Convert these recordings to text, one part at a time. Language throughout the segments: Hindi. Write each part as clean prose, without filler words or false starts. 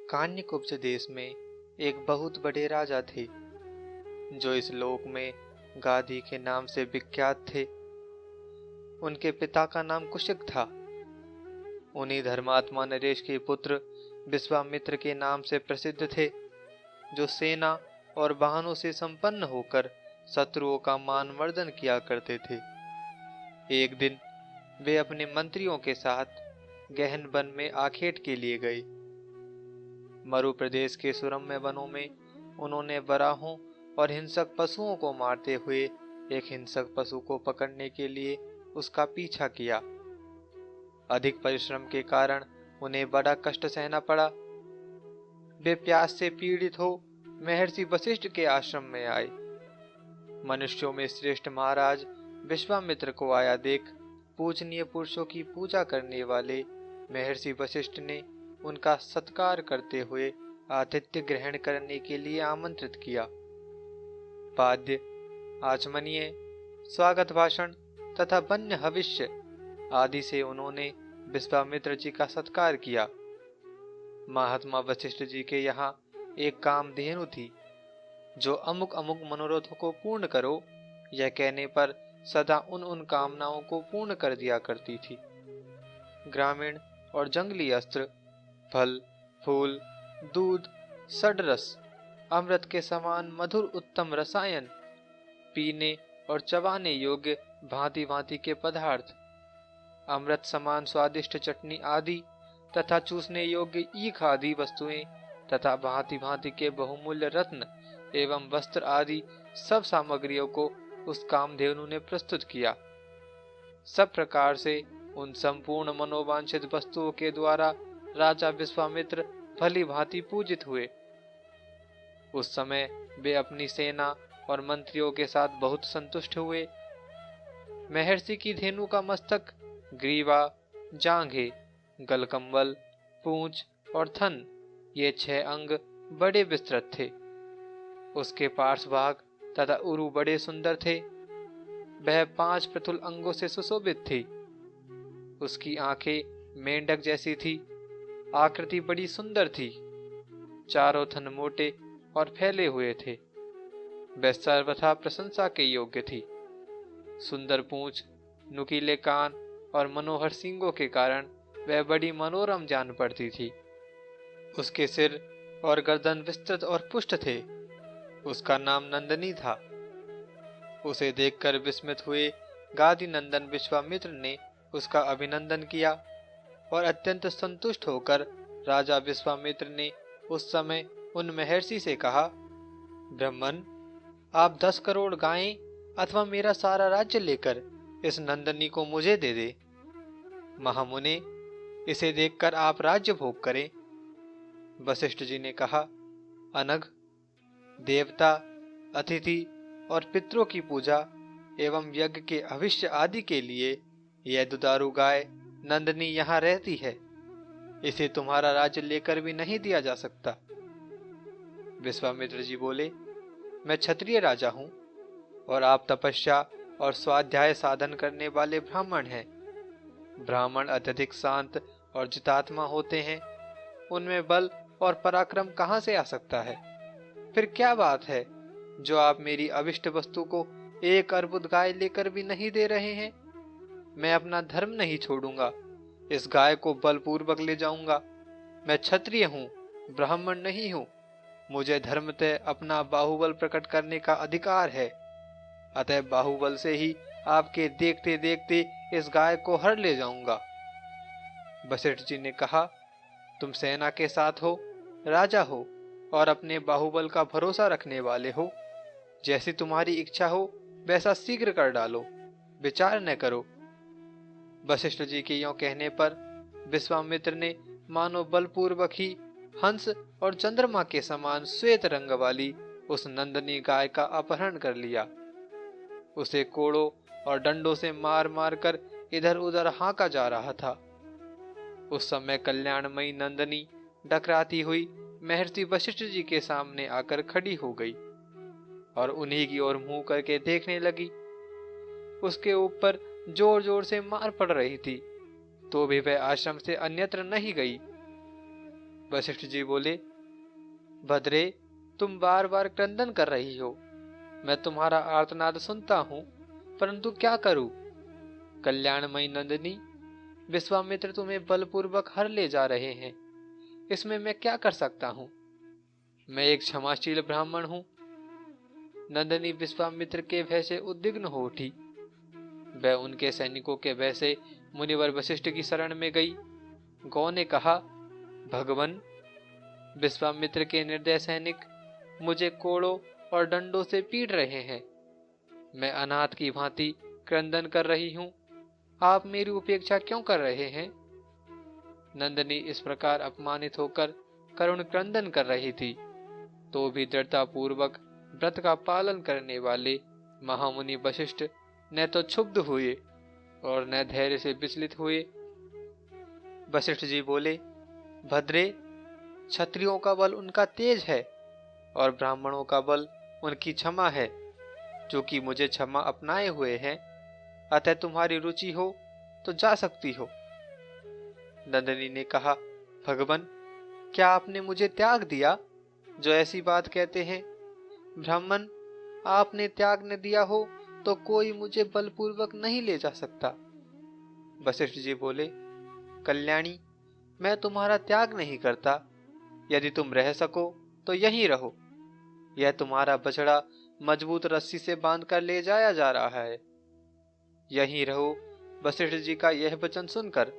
कान्यकुब्ज देश में एक बहुत बड़े राजा थे जो इस लोक में गादी के नाम से विख्यात थे। उनके पिता का नाम कुशिक था। उन्हीं धर्मात्मा नरेश के पुत्र विश्वामित्र के नाम से प्रसिद्ध थे, जो सेना और वाहनों से संपन्न होकर शत्रुओं का मानवर्धन किया करते थे। एक दिन वे अपने मंत्रियों के साथ गहन वन में आखेट के लिए गए। मरु प्रदेश के सुरम्य वनों में उन्होंने बराहों और हिंसक पशुओं को मारते हुए एक हिंसक पशु को पकड़ने के लिए उसका पीछा किया। अधिक परिश्रम के कारण उन्हें बड़ा कष्ट सहना पड़ा। वे प्यास से पीड़ित हो महर्षि वशिष्ठ के आश्रम में आए। मनुष्यों में श्रेष्ठ महाराज विश्वामित्र को आया देख पूजनीय पुरुषों की पूजा करने वाले महर्षि वशिष्ठ ने उनका सत्कार करते हुए आतिथ्य ग्रहण करने के लिए आमंत्रित किया। वाद्य, आचमनीय, स्वागत भाषण तथा वन्य हविष्य आदि से उन्होंने विश्वामित्र जी का सत्कार किया। महात्मा वशिष्ठ जी के यहाँ एक कामधेनु थी, जो अमुक अमुक मनोरथों को पूर्ण करो यह कहने पर सदा उन कामनाओं को पूर्ण कर दिया करती थी। ग्रामीण और जंगली अस्त्र, फल, फूल, दूध, षड्रस, अमृत के समान मधुर उत्तम रसायन, पीने और चबाने योग्य भांति भांति के पदार्थ, अमृत समान स्वादिष्ट चटनी आदि तथा चूसने योग्य ईख आदि वस्तुएं तथा भांति भांति के बहुमूल्य रत्न एवं वस्त्र आदि सब सामग्रियों को उस कामधेनु ने प्रस्तुत किया। सब प्रकार से उन संपूर्ण मनोवांछित वस्तुओं के द्वारा राजा विश्वामित्र भली भांति पूजित हुए। उस समय वे अपनी सेना और मंत्रियों के साथ बहुत संतुष्ट हुए। महर्षि की धेनु का मस्तक, ग्रीवा, जांघें, गलकंबल, पूंछ और थन ये 6 अंग बड़े विस्तृत थे। उसके पार्श्वभाग तथा उरु बड़े सुंदर थे। वह 5 पृथुल अंगों से सुशोभित थी। उसकी आंखें मेंढक जैसी थी। आकृति बड़ी सुंदर थी। चारों थन मोटे और फैले हुए थे। वह सर्वथा प्रशंसा के योग्य थी। सुंदर पूंछ, नुकीले कान और मनोहर सींगों के कारण वह बड़ी मनोरम जान पड़ती थी। उसके सिर और गर्दन विस्तृत और पुष्ट थे। उसका नाम नंदनी था। उसे देखकर विस्मित हुए गादी नंदन विश्वामित्र ने उसका अभिनंदन किया और अत्यंत संतुष्ट होकर राजा विश्वामित्र ने उस समय उन महर्षि से कहा, ब्राह्मण, आप 10 करोड़ गायें अथवा मेरा सारा राज्य लेकर इस नंदनी को मुझे दे दे। महामुने, इसे देखकर आप राज्य भोग करें। वशिष्ठ जी ने कहा, अनघ, देवता, अतिथि और पितरों की पूजा एवं यज्ञ के भविष्य आदि के लिए यह दुधारू गाय नंदनी यहाँ रहती है। इसे तुम्हारा राज्य लेकर भी नहीं दिया जा सकता। विश्वामित्र जी बोले, मैं क्षत्रिय राजा हूँ और आप तपस्या और स्वाध्याय साधन करने वाले ब्राह्मण हैं। ब्राह्मण अत्यधिक शांत और जितात्मा होते हैं। उनमें बल और पराक्रम कहाँ से आ सकता है? फिर क्या बात है जो आप मेरी अभिष्ट वस्तु को 1 अर्बुद गाय लेकर भी नहीं दे रहे हैं? मैं अपना धर्म नहीं छोड़ूंगा। इस गाय को बलपूर्वक ले जाऊंगा। मैं क्षत्रिय हूँ, ब्राह्मण नहीं हूँ। मुझे धर्मतः अपना बाहुबल प्रकट करने का अधिकार है। अतः बाहुबल से ही आपके देखते देखते इस गाय को हर ले जाऊंगा। वशिष्ठ जी ने कहा, तुम सेना के साथ हो, राजा हो और अपने बाहुबल का भरोसा रखने वाले हो। जैसी तुम्हारी इच्छा हो वैसा शीघ्र कर डालो, विचार न करो। वशिष्ठ जी के यों कहने पर विश्वामित्र ने मानो बलपूर्वक ही हंस और चंद्रमा के समान श्वेत रंग वाली उस नंदनी गाय का अपहरण कर लिया। उसे कोड़ों और डंडों से मार मार कर इधर उधर हाँका जा रहा था। उस समय कल्याणमयी नंदनी डकराती हुई महर्षि वशिष्ठ जी के सामने आकर खड़ी हो गई और उन्हीं की ओर मुंह करके देखने लगी। उसके ऊपर जोर जोर से मार पड़ रही थी, तो भी वह आश्रम से अन्यत्र नहीं गई। वशिष्ठ जी बोले, भद्रे, तुम बार बार क्रंदन कर रही हो। मैं तुम्हारा आर्तनाद सुनता हूँ, परंतु क्या करूं? कल्याणमयी नंदिनी, विश्वामित्र तुम्हें बलपूर्वक हर ले जा रहे हैं, इसमें मैं क्या कर सकता हूँ? मैं एक क्षमाशील ब्राह्मण हूँ। नंदिनी विश्वामित्र के भय से उद्विग्न हो उठी। वह उनके सैनिकों के भय से मुनिवर वशिष्ठ की शरण में गई। गौ ने कहा, भगवन, विश्वामित्र के निर्दय सैनिक मुझे कोड़ों और डंडों से पीट रहे हैं। मैं अनाथ की भांति क्रंदन कर रही हूँ, आप मेरी उपेक्षा क्यों कर रहे हैं? नंदिनी इस प्रकार अपमानित होकर करुण क्रंदन कर रही थी, तो भी दृढ़ता पूर्वक व्रत का पालन करने वाले महामुनि वशिष्ठ न तो क्षुब्ध हुए और न धैर्य से विचलित हुए। वशिष्ठ जी बोले, भद्रे, क्षत्रियों का बल उनका तेज है और ब्राह्मणों का बल उनकी क्षमा है, जो कि मुझे क्षमा अपनाए हुए हैं। अतः तुम्हारी रुचि हो तो जा सकती हो। नंदिनी ने कहा, भगवन, क्या आपने मुझे त्याग दिया जो ऐसी बात कहते हैं? ब्राह्मण, आपने त्याग न दिया हो तो कोई मुझे बलपूर्वक नहीं ले जा सकता। वशिष्ठ जी बोले, कल्याणी, मैं तुम्हारा त्याग नहीं करता। यदि तुम रह सको तो यहीं रहो। यह तुम्हारा बछड़ा मजबूत रस्सी से बांधकर ले जाया जा रहा है, यहीं रहो। वशिष्ठ जी का यह वचन सुनकर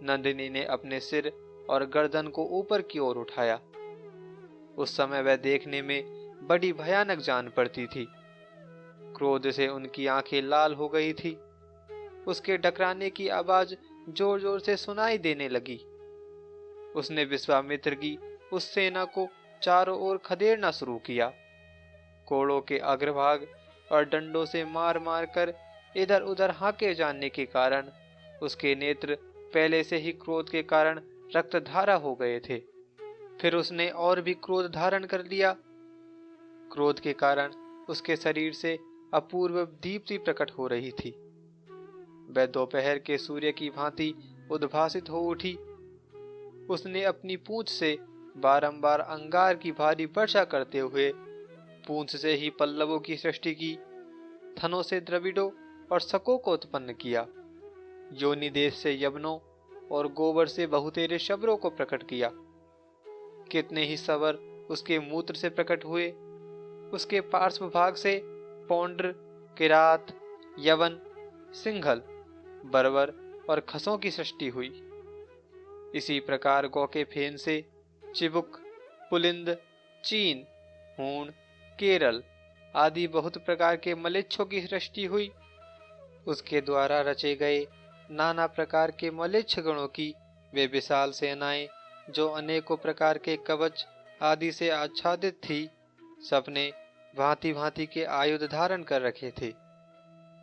नंदिनी ने अपने सिर और गर्दन को ऊपर की ओर उठाया। उस समय वह देखने में बड़ी भयानक जान पड़ती थी। क्रोध से उनकी आंखें लाल हो गई थी। उसके डकराने की आवाज जोर जोर से सुनाई देने लगी। उसने विश्वामित्र की उस सेना को चारों ओर खदेड़ना शुरू किया। कोड़ों के अग्रभाग और डंडों से मार मार कर इधर उधर हाके जाने के कारण उसके नेत्र पहले से ही क्रोध के कारण रक्तधारा हो गए थे। फिर उसने और भी क्रोध धारण कर लिया। क्रोध के कारण उसके शरीर से अपूर्व दीप्ति प्रकट हो रही थी। वह दोपहर के सूर्य की भांति उद्भासित हो उठी। उसने अपनी पूंछ से बारंबार अंगार की भारी वर्षा करते हुए पूंछ से ही पल्लवों की सृष्टि की, थनों से द्रविड़ों और शकों को उत्पन्न किया, योनि देश से यवनों और गोबर से बहुतेरे शबरों को प्रकट किया। कितने ही सवर उसके मूत्र से प्रकट हुए। उसके पार्श्व भाग से पौंड्र, किरात, यवन, सिंघल, बरवर और खसों की सृष्टि हुई। इसी प्रकार गौ के फेन से चिबुक, पुलिंद, चीन, हूण, केरल आदि बहुत प्रकार के मलेच्छों की सृष्टि हुई। उसके द्वारा रचे गए नाना प्रकार के मलेच्छ गणों की वे विशाल सेनाएं, जो अनेकों प्रकार के कवच आदि से आच्छादित थी, सबने भांति भांति के आयुध धारण कर रखे थे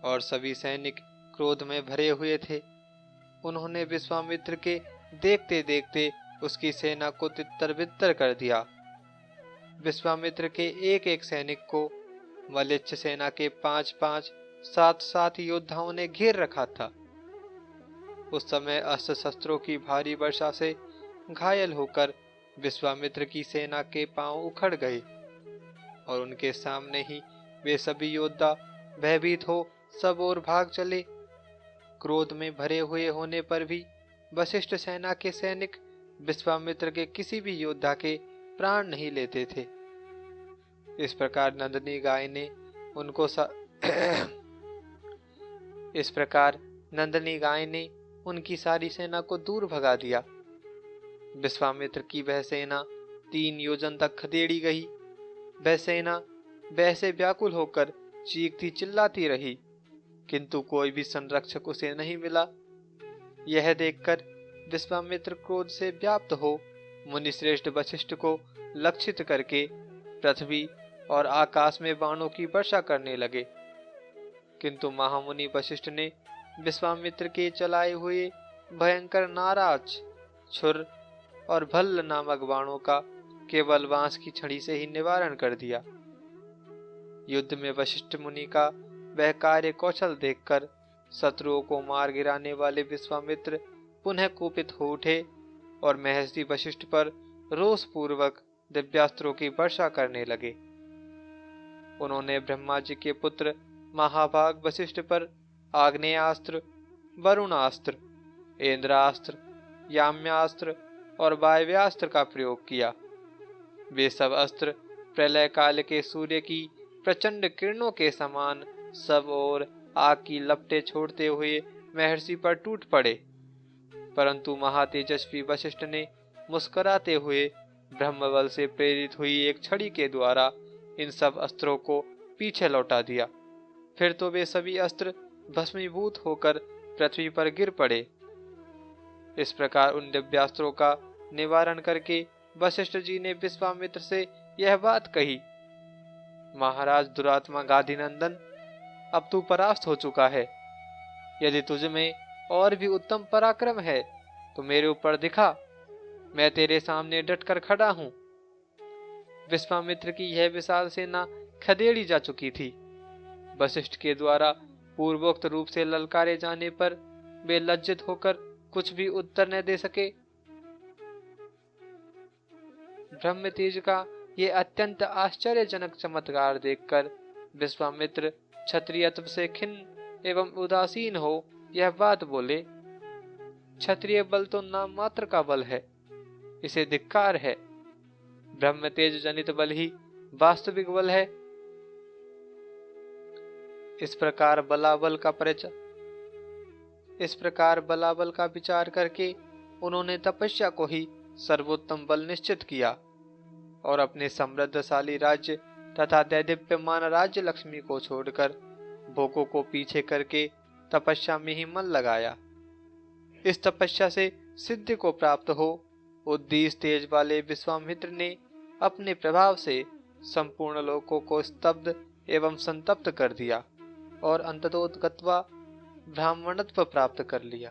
और सभी सैनिक क्रोध में भरे हुए थे। उन्होंने विश्वामित्र के देखते देखते उसकी सेना को तितर बितर कर दिया। विश्वामित्र के एक एक सैनिक को मलेच्छ सेना के 5-5, 7-7 योद्धाओं ने घेर रखा था। उस समय अस्त्र शस्त्रों की भारी वर्षा से घायल होकर विश्वामित्र की सेना के पांव उखड़ गए और उनके सामने ही वे सभी योद्धा भयभीत हो सब ओर भाग चले। क्रोध में भरे हुए होने पर भी वशिष्ठ सेना के सैनिक विश्वामित्र के किसी भी योद्धा के प्राण नहीं लेते थे। इस प्रकार नंदिनी गाय ने उनको इस प्रकार नंदिनी गाय ने उनकी सारी सेना को दूर भगा दिया। विश्वामित्र की वह सेना 3 योजन तक खदेड़ी गई। वह सेना वह से व्याकुल होकर चीखती चिल्लाती रही, किंतु कोई भी संरक्षक उसे नहीं मिला। यह देखकर विश्वामित्र क्रोध से व्याप्त हो मुनिश्रेष्ठ वशिष्ठ को लक्षित करके पृथ्वी और आकाश में बाणों की वर्षा करने लगे, किंतु महामुनि वशिष्ठ ने विश्वामित्र के चलाए हुए भयंकर नाराज, छुर और भल्ल नामक बाणों का केवल बांस की छड़ी से ही निवारण कर दिया। युद्ध में वशिष्ठ मुनि का वह कार्य कौशल देखकर शत्रुओं को मार गिराने वाले विश्वामित्र पुनः कुपित हो उठे और महर्षि वशिष्ठ पर रोष पूर्वक दिव्यास्त्रों की वर्षा करने लगे। उन्होंने ब्रह्मा जी के पुत्र महाभाग वशिष्ठ पर आग्नेयास्त्र, वरुणास्त्र, इंद्रास्त्र, याम्यास्त्र और वायव्यास्त्र का प्रयोग किया। वे सब अस्त्र प्रलय काल के सूर्य की प्रचंड किरणों के समान सब ओर आग की लपटें छोड़ते हुए महर्षि पर टूट पड़े। परंतु महातेजस्वी वशिष्ठ ने मुस्कुराते हुए ब्रह्मबल से प्रेरित हुई एक छड़ी के द्वारा इन सब अस्त्रों को पीछे लौटा दिया। फिर तो वे सभी अस्त्र भस्मीभूत होकर पृथ्वी पर गिर पड़े। इस प्रकार उन दिव्यास्त्रों का निवारण करके वशिष्ठ जी ने विश्वामित्र से यह बात कही, महाराज दुरात्मा गाधीनंदन, अब तू परास्त हो चुका है। यदि तुझ में और भी उत्तम पराक्रम है तो मेरे ऊपर दिखा, मैं तेरे सामने डटकर खड़ा हूं। विश्वामित्र की यह विशाल सेना खदेड़ी जा चुकी थी। वशिष्ठ के द्वारा पूर्वोक्त रूप से ललकारे जाने पर वे लज्जित होकर कुछ भी उत्तर न दे सके। ब्रह्मतेज का ये अत्यंत आश्चर्यजनक चमत्कार देखकर विश्वामित्र क्षत्रियत्व से खिन्न एवं उदासीन हो यह बात बोले, क्षत्रिय बल तो नाम मात्र का बल है, इसे धिक्कार है। ब्रह्मतेज जनित बल ही वास्तविक बल है। इस प्रकार बलाबल का विचार करके उन्होंने तपस्या को ही सर्वोत्तम बल निश्चित किया और अपने समृद्धशाली राज्य तथा दैदीप्यमान राज्य लक्ष्मी को छोड़कर भोगों को पीछे करके तपस्या में ही मन लगाया। इस तपस्या से सिद्धि को प्राप्त हो उद्दीस तेज वाले विश्वामित्र ने अपने प्रभाव से संपूर्ण लोकों को स्तब्ध एवं संतप्त कर दिया और अंततोगत्वा ब्राह्मणत्व प्राप्त कर लिया।